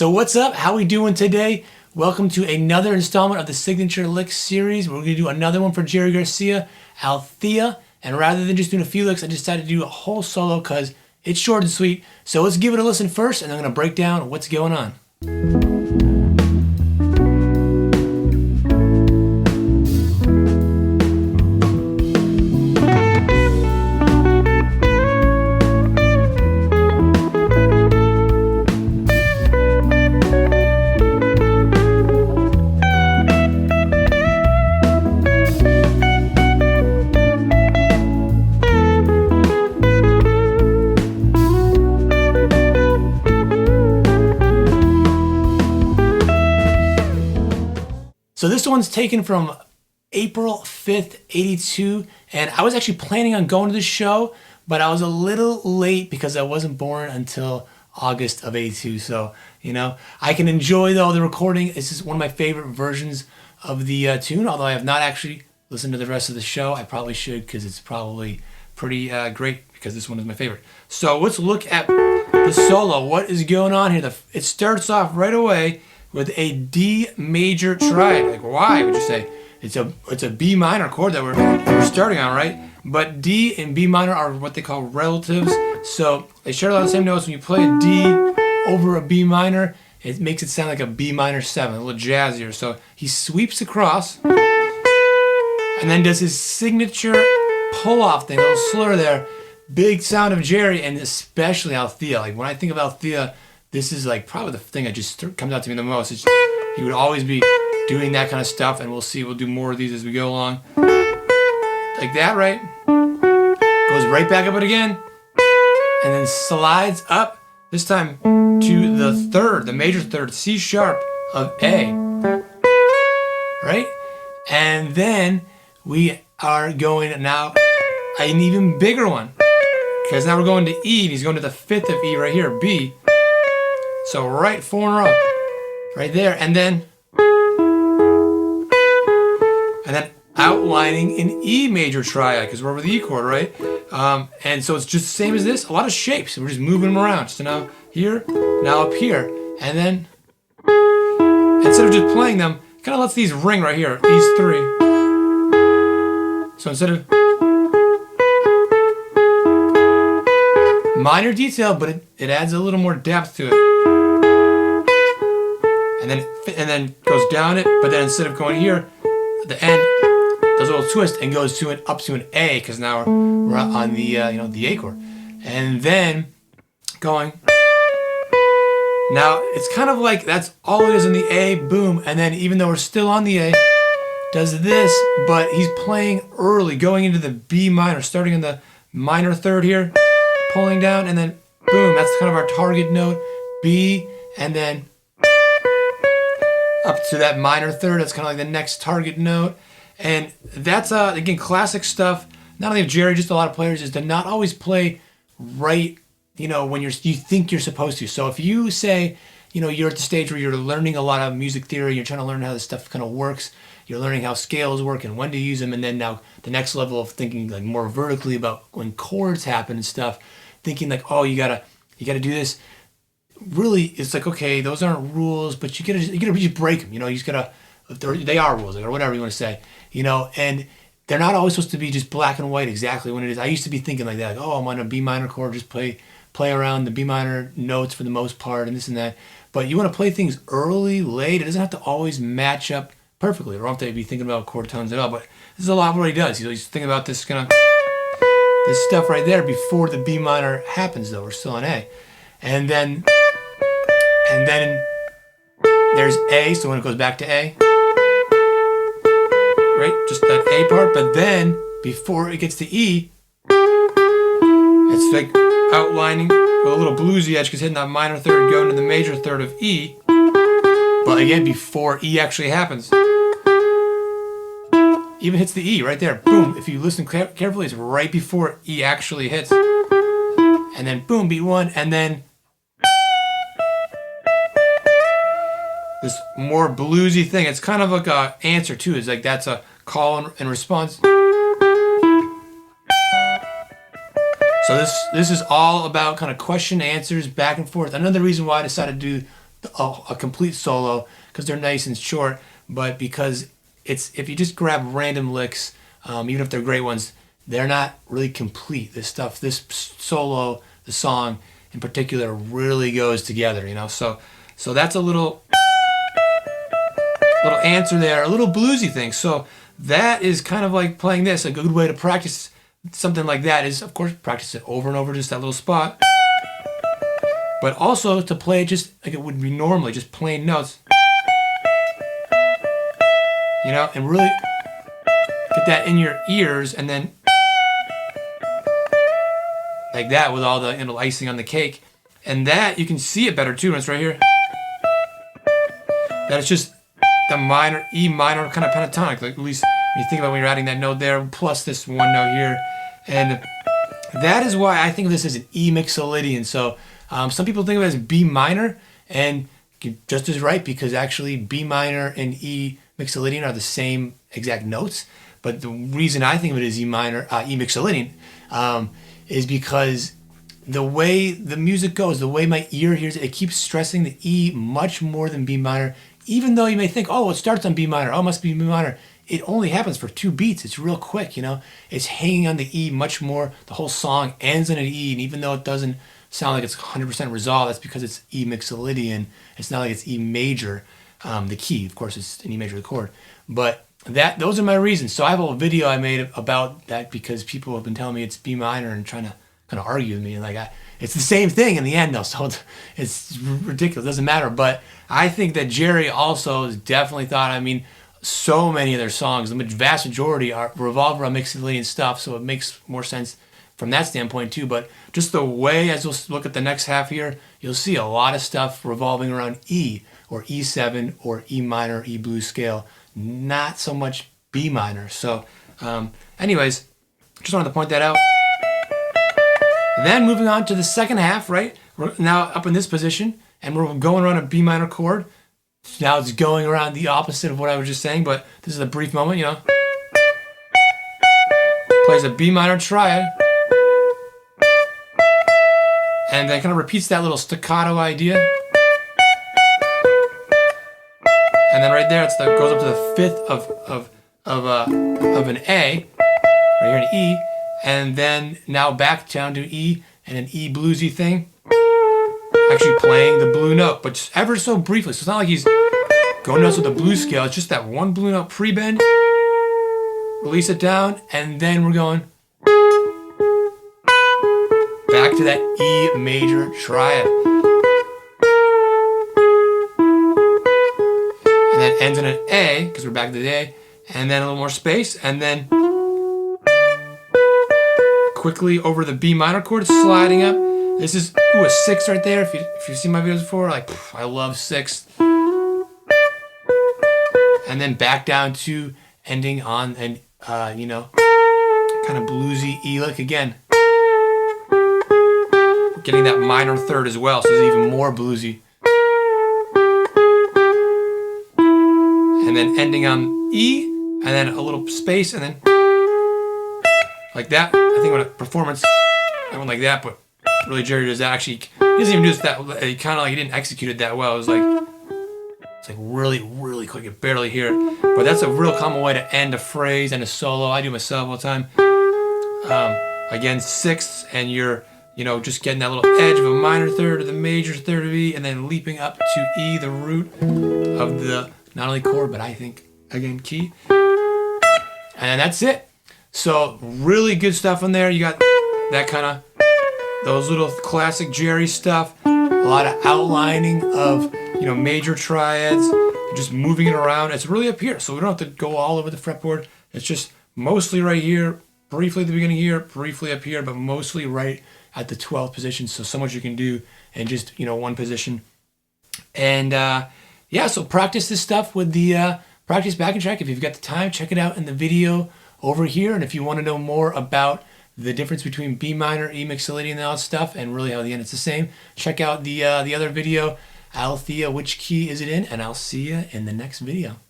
So what's up? How we doing today? Welcome to another installment of the Signature Licks series. We're going to do another one for Jerry Garcia, Althea, and rather than just doing a few licks, I decided to do a whole solo because it's short and sweet. So let's give it a listen first, and I'm going to break down what's going on. So this one's taken from April 5th, 82, and I was actually planning on going to the show, but I was a little late because I wasn't born until August of 82. So, you know, I can enjoy though the recording. This is one of my favorite versions of the tune, although I have not actually listened to the rest of the show. I probably should because it's probably pretty great because this one is my favorite. So let's look at the solo. What is going on here? It starts off right away with a D major triad. Like, why would you say? It's a B minor chord that we're starting on, right? But D and B minor are what they call relatives. So they share a lot of the same notes. When you play a D over a B minor, it makes it sound like a B minor 7, a little jazzier. So he sweeps across and then does his signature pull-off thing, a little slur there. Big sound of Jerry, and especially Althea. Like, when I think of Althea, this is like probably the thing that just comes out to me the most. He would always be doing that kind of stuff, and we'll see. We'll do more of these as we go along. Like that, right? Goes right back up it again, and then slides up, this time to the third, the major third, C sharp of A. Right? And then we are going now an even bigger one, because now we're going to E, and he's going to the fifth of E right here, B. So right 4 in a row, right there, and then outlining an E major triad because we're over the E chord, right? And so it's just the same as this. A lot of shapes. We're just moving them around. So now here, now up here, and then instead of just playing them, kind of lets these ring right here. These three. So instead of minor detail, but it adds a little more depth to it. And then goes down it, but then instead of going here, at the end, does a little twist and goes to up to an A, because now we're on the the A chord, and then going. Now it's kind of like that's all it is in the A, boom, and then even though we're still on the A, does this, but he's playing early, going into the B minor, starting in the minor third here, pulling down, and then boom, that's kind of our target note, B, and then up to that minor third. That's kind of like the next target note. And that's, again, classic stuff. Not only of Jerry, just a lot of players, is to not always play right, when you think you're supposed to. So if you say, you're at the stage where you're learning a lot of music theory, you're trying to learn how this stuff kind of works, you're learning how scales work and when to use them, and then now the next level of thinking like more vertically about when chords happen and stuff, thinking like, oh, you gotta do this. Really, it's like, okay, those aren't rules, but you gotta just break them. You just gotta, they are rules, or whatever you want to say. And they're not always supposed to be just black and white exactly when it is. I used to be thinking like that, like, oh, I'm on a B minor chord, just play around the B minor notes for the most part, and this and that. But you want to play things early, late. It doesn't have to always match up perfectly. You don't have to be thinking about chord tones at all. But this is a lot of what he does. He's thinking about this this stuff right there before the B minor happens, though. We're still on A, and then there's A, so when it goes back to A, right, just that A part, but then before it gets to E, it's like outlining with a little bluesy edge, because hitting that minor third, going to the major third of E, but again, before E actually happens. Even hits the E right there, boom. If you listen carefully, it's right before E actually hits. And then boom, beat 1, and then this more bluesy thing. It's kind of like a answer too. It's like that's a call and response. So this is all about kind of question answers back and forth. Another reason why I decided to do a complete solo because they're nice and short, but because if you just grab random licks, even if they're great ones, they're not really complete. This solo, the song in particular, really goes together, you know. So that's a little answer there, a little bluesy thing. So that is kind of like playing this. A good way to practice something like that is, of course, practice it over and over, just that little spot. But also to play it just like it would be normally, just plain notes. You know, and really get that in your ears, and then like that with all the icing on the cake. And that, you can see it better too when it's right here. That it's just the minor, E minor kind of pentatonic, like at least when you think about when you're adding that note there, plus this one note here. And that is why I think of this as an E mixolydian. So some people think of it as B minor, and just as right, because actually B minor and E mixolydian are the same exact notes. But the reason I think of it as E minor, E mixolydian, is because the way the music goes, the way my ear hears it, it keeps stressing the E much more than B minor. Even though you may think, oh, it starts on B minor, oh, it must be B minor. It only happens for 2 beats. It's real quick, you know. It's hanging on the E much more. The whole song ends on an E, and even though it doesn't sound like it's 100% resolved, that's because it's E mixolydian. It's not like it's E major, the key. Of course, it's an E major, the chord. But those are my reasons. So I have a video I made about that because people have been telling me it's B minor and trying to kind of argue with me. And it's the same thing in the end, though. So it's ridiculous. It doesn't matter. But I think that Jerry also has definitely thought, I mean, so many of their songs, the vast majority revolve around mixolydian stuff. So it makes more sense from that standpoint too. But just the way, as we'll look at the next half here, you'll see a lot of stuff revolving around E or E7 or E minor, E blues scale. Not so much B minor. So anyways, just wanted to point that out. Then moving on to the second half, right? We're now up in this position, and we're going around a B minor chord. Now it's going around the opposite of what I was just saying, but this is a brief moment, you know. Plays a B minor triad. And then kind of repeats that little staccato idea. And then right there, it goes up to the fifth of an A, right here an E, and then now back down to E and an E bluesy thing. Actually playing the blue note, but just ever so briefly. So it's not like he's going nuts with the blues scale. It's just that one blue note pre-bend, release it down, and then we're going back to that E major triad. And then ends in an A, because we're back to the A, and then a little more space, and then quickly over the B minor chord, sliding up. This is a 6 right there. If you've seen my videos before, like I love 6. And then back down to ending on an kind of bluesy E lick again. Getting that minor third as well, so it's even more bluesy. And then ending on E, and then a little space, and then like that. I think when a performance, I went like that, but really Jerry does that. Actually, he doesn't even do this that. He kind of like he didn't execute it that well. It's like really, really quick. You barely hear it, but that's a real common way to end a phrase and a solo. I do myself all the time. Again, sixths, and you're just getting that little edge of a minor third or the major third of E, and then leaping up to E, the root of the not only chord, but I think, again, key. And that's it. So really good stuff in there. You got that kind of, those little classic Jerry stuff. A lot of outlining of, major triads. Just moving it around. It's really up here. So we don't have to go all over the fretboard. It's just mostly right here, briefly at the beginning here, briefly up here, but mostly right at the 12th position. So much you can do in just, one position. And so practice this stuff with the practice backing track. If you've got the time, check it out in the video over here. And if you want to know more about the difference between B minor, E mixolydian, and all that stuff, and really how the end it's the same, check out the other video, Althea, which key is it in? And I'll see you in the next video.